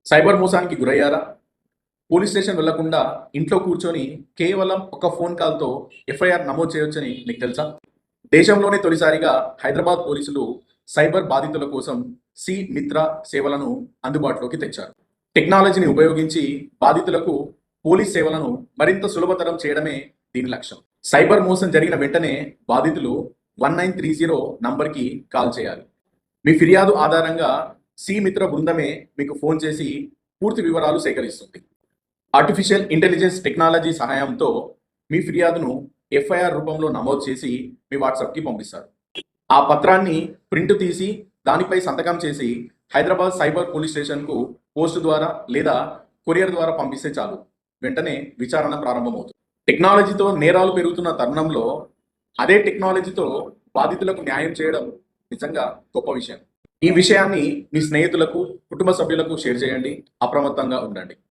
Cyber మోసానికి గురయ్యారా? Police station వెళ్లకుండా ఇంట్లో కూర్చొని కేవలం ఒక ఫోన్ కాల్‌తో ఎఫ్ఐఆర్ నమోదు చేయొచ్చని మీకు తెలుసా? దేశంలోనే తొలిసారిగా హైదరాబాద్ పోలీసులు సైబర్ బాధితుల కోసం సి మిత్ర సేవలను అందుబాటులోకి తెచ్చారు. టెక్నాలజీని ఉపయోగించి బాధితులకు పోలీస్ సేవలను మరింత సులభతరం చేయడమే దీని లక్ష్యం. సైబర్ మోసం జరిగిన వెంటనే బాధితులు 1930 నంబర్‌కి కాల్ చేయాలి. మీ ఫిర్యాదు ఆధారంగా సి మిత్ర బృందమే మీకు ఫోన్ చేసి పూర్తి వివరాలు సేకరిస్తుంది. ఆర్టిఫిషియల్ ఇంటెలిజెన్స్ టెక్నాలజీ సహాయంతో మీ ఫిర్యాదును ఎఫ్ఐఆర్ రూపంలో నమోదు చేసి మీ వాట్సాప్కి పంపిస్తారు. ఆ పత్రాన్ని ప్రింట్ తీసి దానిపై సంతకం చేసి హైదరాబాద్ సైబర్ పోలీస్ స్టేషన్కు పోస్టు ద్వారా లేదా కొరియర్ ద్వారా పంపిస్తే చాలు. వెంటనే విచారణ ప్రారంభమవుతుంది. టెక్నాలజీతో నేరాలు పెరుగుతున్న తరుణంలో అదే టెక్నాలజీతో బాధితులకు న్యాయం చేయడం నిజంగా గొప్ప విషయం. ఈ విషయాన్ని మీ స్నేహితులకు, కుటుంబ సభ్యులకు షేర్ చేయండి. అప్రమత్తంగా ఉండండి.